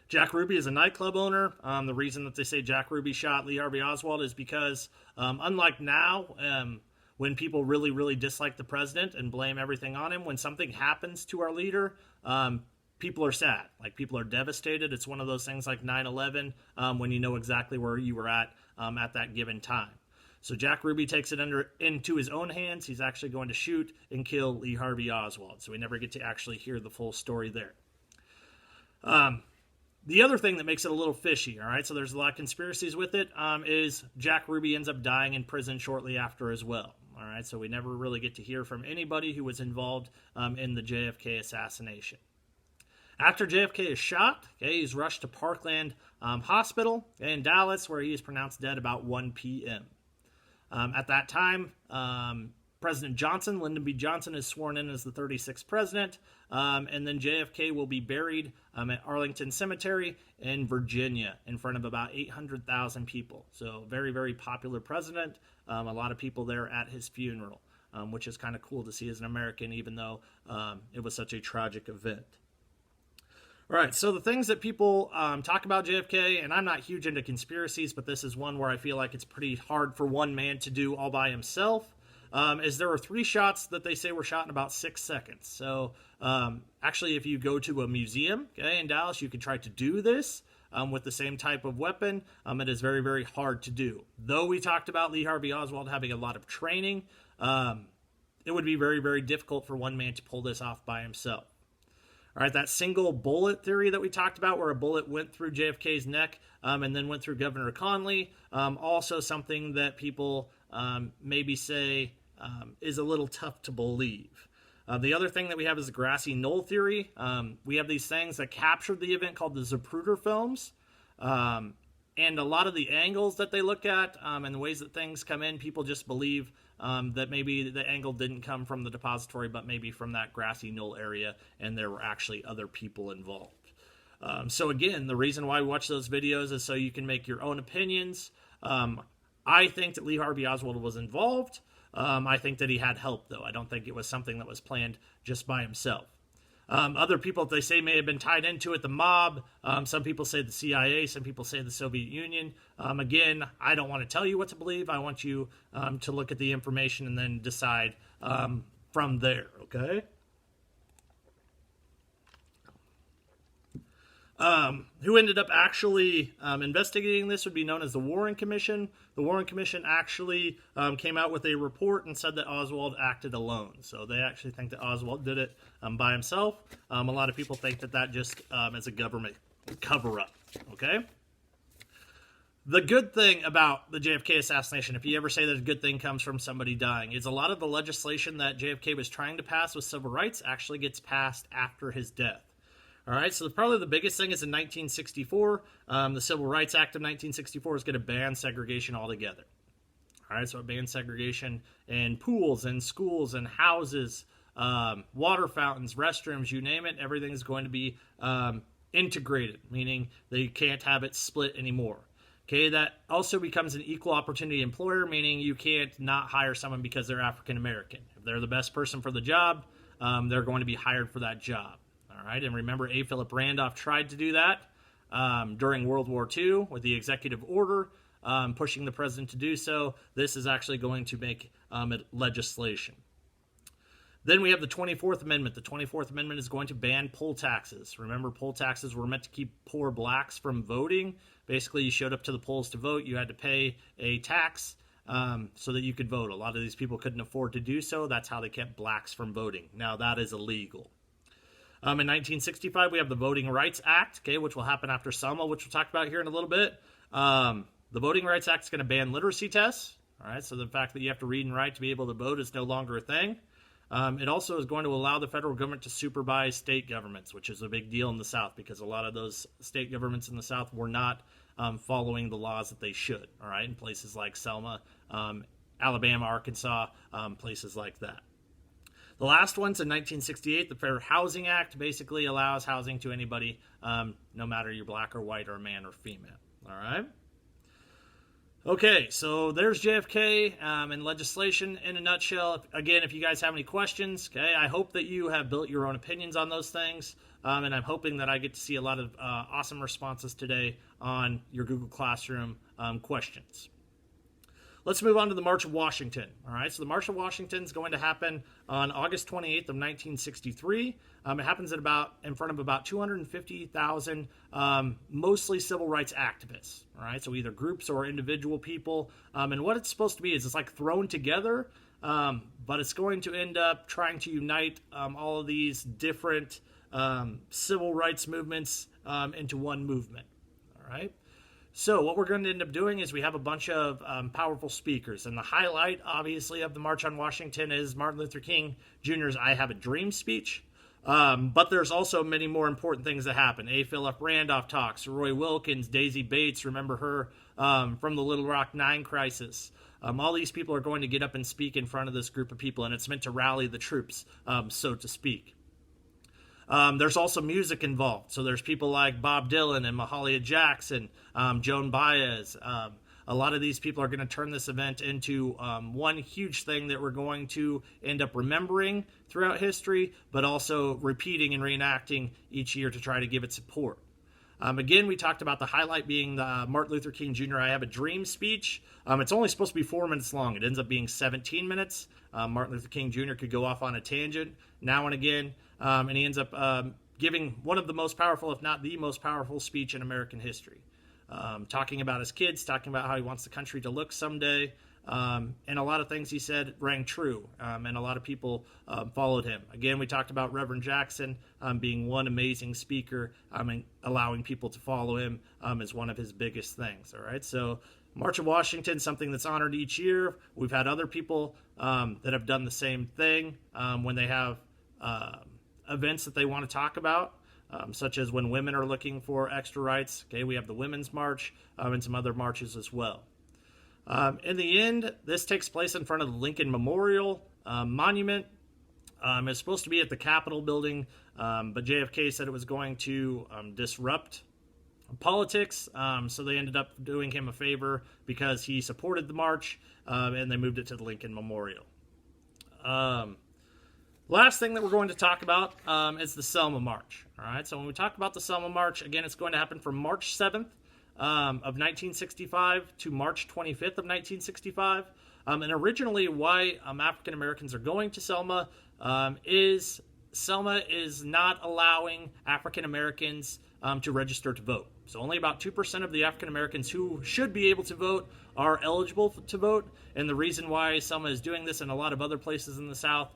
Jack Ruby is a nightclub owner. The reason that they say Jack Ruby shot Lee Harvey Oswald is because, unlike now, when people really, really dislike the president and blame everything on him, when something happens to our leader, people are sad. Like, people are devastated. It's one of those things like 9/11, when you know exactly where you were at that given time. So Jack Ruby takes it into his own hands. He's actually going to shoot and kill Lee Harvey Oswald. So we never get to actually hear the full story there. The other thing that makes it a little fishy, all right, so there's a lot of conspiracies with it, is Jack Ruby ends up dying in prison shortly after as well. All right, so we never really get to hear from anybody who was involved in the JFK assassination. After JFK is shot, he's rushed to Parkland Hospital in Dallas, where he is pronounced dead about 1 p.m. At that time, President Johnson, Lyndon B. Johnson, is sworn in as the 36th president, and then JFK will be buried at Arlington Cemetery in Virginia in front of about 800,000 people. So very, very popular president. A lot of people there at his funeral, which is kind of cool to see as an American, even though it was such a tragic event. All right, so the things that people talk about JFK, and I'm not huge into conspiracies, but this is one where I feel like it's pretty hard for one man to do all by himself, is there were 3 shots that they say were shot in about 6 seconds. So actually, if you go to a museum in Dallas, you can try to do this with the same type of weapon. It is very, very hard to do. Though we talked about Lee Harvey Oswald having a lot of training, it would be very, very difficult for one man to pull this off by himself. All right, that single bullet theory that we talked about, where a bullet went through JFK's neck and then went through Governor Conley, also something that people maybe say is a little tough to believe. The other thing that we have is the grassy knoll theory. We have these things that captured the event called the Zapruder films. And a lot of the angles that they look at and the ways that things come in, people just believe that maybe the angle didn't come from the depository, but maybe from that grassy knoll area, and there were actually other people involved. So again, the reason why we watch those videos is so you can make your own opinions. I think that Lee Harvey Oswald was involved. I think that he had help, though. I don't think it was something that was planned just by himself. Other people, they say, may have been tied into it, the mob. Some people say the CIA. Some people say the Soviet Union. Again, I don't want to tell you what to believe. I want you to look at the information and then decide from there, okay? Who ended up actually investigating this would be known as the Warren Commission. The Warren Commission actually came out with a report and said that Oswald acted alone. So they actually think that Oswald did it by himself. A lot of people think that that just is a government cover-up, okay? The good thing about the JFK assassination, if you ever say that a good thing comes from somebody dying, is a lot of the legislation that JFK was trying to pass with civil rights actually gets passed after his death. All right, so probably the biggest thing is in 1964, the Civil Rights Act of 1964 is going to ban segregation altogether. All right, so it bans segregation in pools and schools and houses, water fountains, restrooms, you name it. Everything is going to be integrated, meaning that you can't have it split anymore. Okay, that also becomes an equal opportunity employer, meaning you can't not hire someone because they're African American. If they're the best person for the job, they're going to be hired for that job. All right, and remember, A. Philip Randolph tried to do that during World War II with the executive order, pushing the president to do so. This is actually going to make it legislation. Then we have the 24th Amendment. The 24th Amendment is going to ban poll taxes. Remember, poll taxes were meant to keep poor blacks from voting. Basically, you showed up to the polls to vote. You had to pay a tax so that you could vote. A lot of these people couldn't afford to do so. That's how they kept blacks from voting. Now, that is illegal. In 1965, we have the Voting Rights Act, okay, which will happen after Selma, which we'll talk about here in a little bit. The Voting Rights Act is going to ban literacy tests. All right, so the fact that you have to read and write to be able to vote is no longer a thing. It also is going to allow the federal government to supervise state governments, which is a big deal in the South because a lot of those state governments in the South were not following the laws that they should, all right, in places like Selma, Alabama, Arkansas, places like that. The last one's in 1968. The Fair Housing Act basically allows housing to anybody, no matter you're black or white or a man or female. All right? Okay, so there's JFK and legislation in a nutshell. Again, if you guys have any questions, okay, I hope that you have built your own opinions on those things. and I'm hoping that I get to see a lot of awesome responses today on your Google Classroom questions. Let's move on to the March of Washington. All right, so the March of Washington is going to happen on August 28th of 1963. It happens in front of about 250,000, mostly civil rights activists. All right, so either groups or individual people. And what it's supposed to be is it's like thrown together, but it's going to end up trying to unite all of these different civil rights movements into one movement. All right. So what we're going to end up doing is we have a bunch of powerful speakers. And the highlight, obviously, of the March on Washington is Martin Luther King Jr.'s I Have a Dream speech. But there's also many more important things that happen. A. Philip Randolph talks. Roy Wilkins, Daisy Bates, remember her from the Little Rock Nine crisis. All these people are going to get up and speak in front of this group of people, and it's meant to rally the troops, so to speak. There's also music involved. So there's people like Bob Dylan and Mahalia Jackson, Joan Baez. A lot of these people are going to turn this event into one huge thing that we're going to end up remembering throughout history, but also repeating and reenacting each year to try to give it support. Again, we talked about the highlight being the Martin Luther King Jr. I Have a Dream speech. It's only supposed to be 4 minutes long. It ends up being 17 minutes. Martin Luther King Jr. could go off on a tangent now and again, and he ends up giving one of the most powerful, if not the most powerful speech in American history. Talking about his kids, talking about how he wants the country to look someday, and a lot of things he said rang true, and a lot of people followed him. Again, we talked about Reverend Jackson being one amazing speaker, and allowing people to follow him is one of his biggest things. All right, so March of Washington, something that's honored each year. We've had other people that have done the same thing when they have events that they want to talk about. Such as when women are looking for extra rights. Okay, we have the Women's March and some other marches as well. In the end, this takes place in front of the Lincoln Memorial Monument. It's supposed to be at the Capitol building, but JFK said it was going to disrupt politics, so they ended up doing him a favor because he supported the march, and they moved it to the Lincoln Memorial. Last thing that we're going to talk about is the Selma March. All right, so when we talk about the Selma March, again, it's going to happen from March 7th of 1965 to March 25th of 1965. And originally, why African Americans are going to Selma is Selma is not allowing African Americans to register to vote. So only about 2% of the African Americans who should be able to vote are eligible to vote. And the reason why Selma is doing this and a lot of other places in the South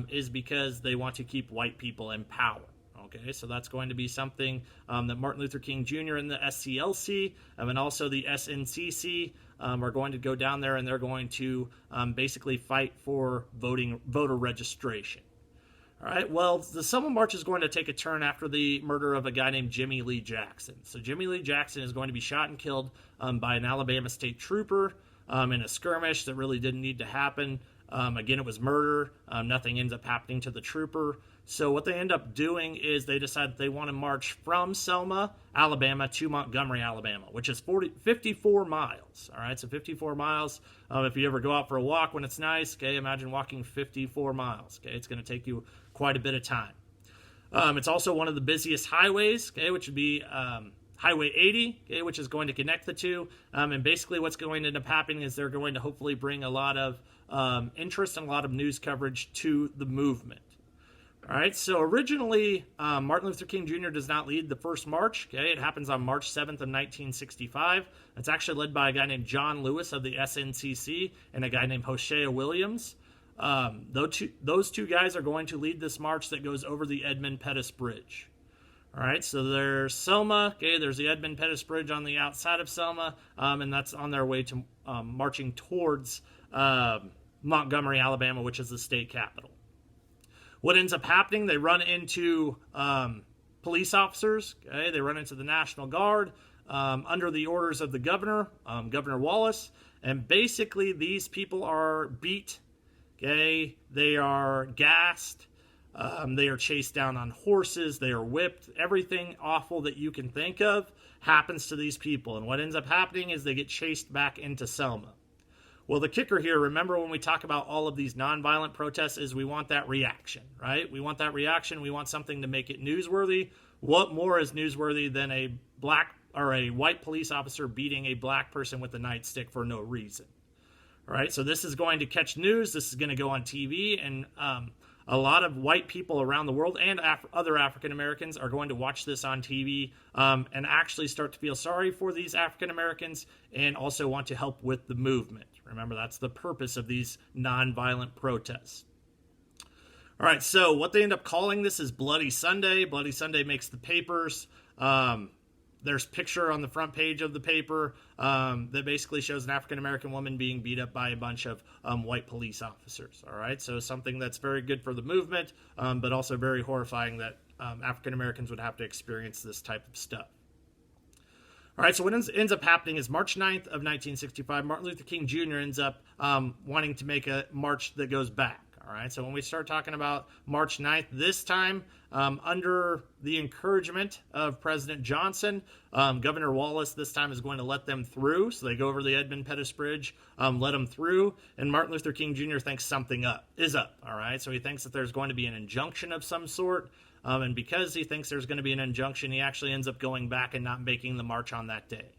is because they want to keep white people in power. Okay, so that's going to be something that Martin Luther King Jr. and the SCLC and also the SNCC are going to go down there, and they're going to basically fight for voter registration. All right, well, the Selma March is going to take a turn after the murder of a guy named Jimmy Lee Jackson. So Jimmy Lee Jackson is going to be shot and killed by an Alabama state trooper in a skirmish that really didn't need to happen. Again, it was murder. Nothing ends up happening to the trooper. So what they end up doing is they decide that they want to march from Selma, Alabama to Montgomery, Alabama, which is 54 miles. All right, so 54 miles. If you ever go out for a walk when it's nice, okay, imagine walking 54 miles. Okay, it's going to take you quite a bit of time. It's also one of the busiest highways, okay, which would be Highway 80, okay, which is going to connect the two. And basically what's going to end up happening is they're going to hopefully bring a lot of interest and a lot of news coverage to the movement. All right, so originally, Martin Luther King Jr. does not lead the first march. Okay, it happens on March 7th of 1965. It's actually led by a guy named John Lewis of the SNCC and a guy named Hoshea Williams. Those two guys are going to lead this march that goes over the Edmund Pettus Bridge. All right, so there's Selma. Okay, there's the Edmund Pettus Bridge on the outside of Selma, and that's on their way to marching towards Montgomery, Alabama, which is the state capital. What ends up happening, they run into police officers. Okay, they run into the National Guard under the orders of the governor, Governor Wallace, and basically these people are beat. Okay, they are gassed. They are chased down on horses. They are whipped. Everything awful that you can think of happens to these people. And what ends up happening is they get chased back into Selma. Well, the kicker here, remember when we talk about all of these nonviolent protests, is we want that reaction, right? We want that reaction. We want something to make it newsworthy. What more is newsworthy than a black or a white police officer beating a black person with a nightstick for no reason? All right, so this is going to catch news. This is going to go on TV, and a lot of white people around the world and other African Americans are going to watch this on TV and actually start to feel sorry for these African Americans and also want to help with the movement. Remember, that's the purpose of these nonviolent protests. All right, so what they end up calling this is Bloody Sunday. Bloody Sunday makes the papers. There's a picture on the front page of the paper that basically shows an African-American woman being beat up by a bunch of white police officers. All right, so something that's very good for the movement, but also very horrifying that African-Americans would have to experience this type of stuff. All right, so what ends up happening is March 9th of 1965, Martin Luther King Jr. ends up wanting to make a march that goes back. All right, so when we start talking about March 9th, this time, under the encouragement of President Johnson, Governor Wallace this time is going to let them through. So they go over the Edmund Pettus Bridge, let them through, and Martin Luther King Jr. thinks something is up. All right, so he thinks that there's going to be an injunction of some sort, and because he thinks there's going to be an injunction, he actually ends up going back and not making the march on that day.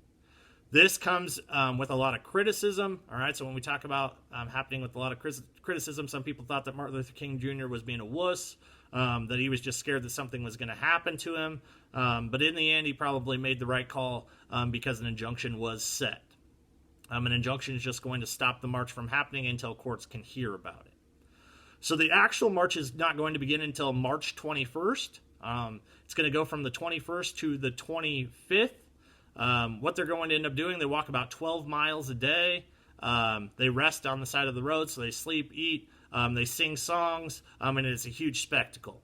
This comes with a lot of criticism, all right? So when we talk about happening with a lot of criticism, some people thought that Martin Luther King Jr. was being a wuss, that he was just scared that something was going to happen to him. But in the end, he probably made the right call because an injunction was set. An injunction is just going to stop the march from happening until courts can hear about it. So the actual march is not going to begin until March 21st. It's going to go from the 21st to the 25th. What they're going to end up doing, they walk about 12 miles a day. They rest on the side of the road, so they sleep, eat, they sing songs, and it's a huge spectacle.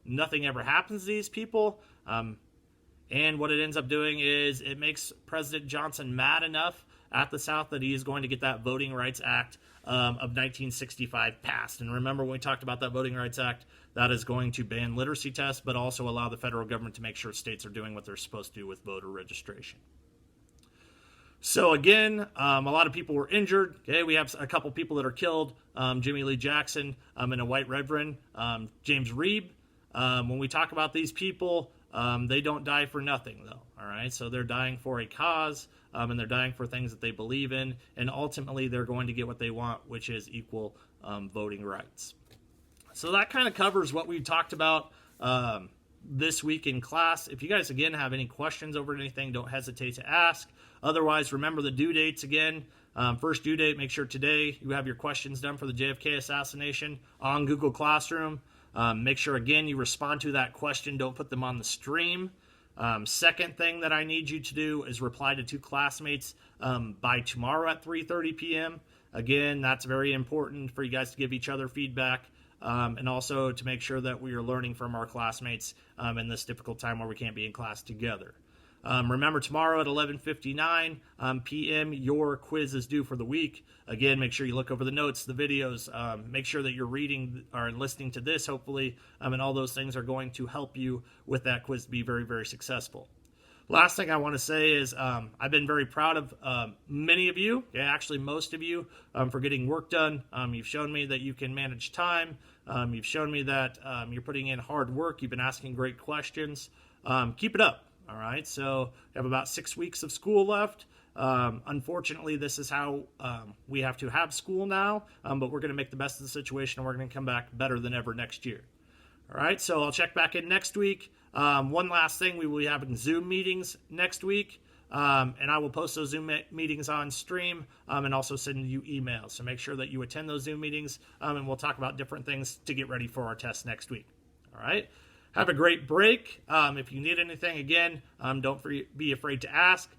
Nothing ever happens to these people, and what it ends up doing is it makes President Johnson mad enough at the South that he is going to get that Voting Rights Act of 1965 passed. And remember when we talked about that Voting Rights Act, that is going to ban literacy tests, but also allow the federal government to make sure states are doing what they're supposed to do with voter registration. So again, a lot of people were injured. Okay, we have a couple people that are killed. Jimmy Lee Jackson and a white reverend, James Reeb. When we talk about these people, they don't die for nothing, though. All right, so they're dying for a cause, and they're dying for things that they believe in, and ultimately they're going to get what they want, which is equal voting rights. So that kind of covers what we talked about this week in class. If you guys, again, have any questions over anything, don't hesitate to ask. Otherwise, remember the due dates again. First due date, make sure today you have your questions done for the JFK assassination on Google Classroom. Make sure, again, you respond to that question. Don't put them on the stream. Second thing that I need you to do is reply to 2 classmates by tomorrow at 3:30 p.m. Again, that's very important for you guys to give each other feedback. And also to make sure that we are learning from our classmates in this difficult time where we can't be in class together. Remember, tomorrow at 11:59 p.m., your quiz is due for the week. Again, make sure you look over the notes, the videos. Make sure that you're reading or listening to this, hopefully, and all those things are going to help you with that quiz to be very, very successful. Last thing I want to say is I've been very proud of many of you, actually most of you, for getting work done. You've shown me that you can manage time. You've shown me that you're putting in hard work. You've been asking great questions. Keep it up, all right? So we have about 6 weeks of school left. Unfortunately, this is how we have to have school now, but we're going to make the best of the situation, and we're going to come back better than ever next year. All right, so I'll check back in next week. One last thing, we will be having Zoom meetings next week, and I will post those Zoom meetings on stream and also send you emails. So make sure that you attend those Zoom meetings, and we'll talk about different things to get ready for our test next week. All right, have a great break. If you need anything, again, don't be afraid to ask.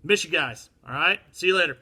Miss you guys. All right, see you later.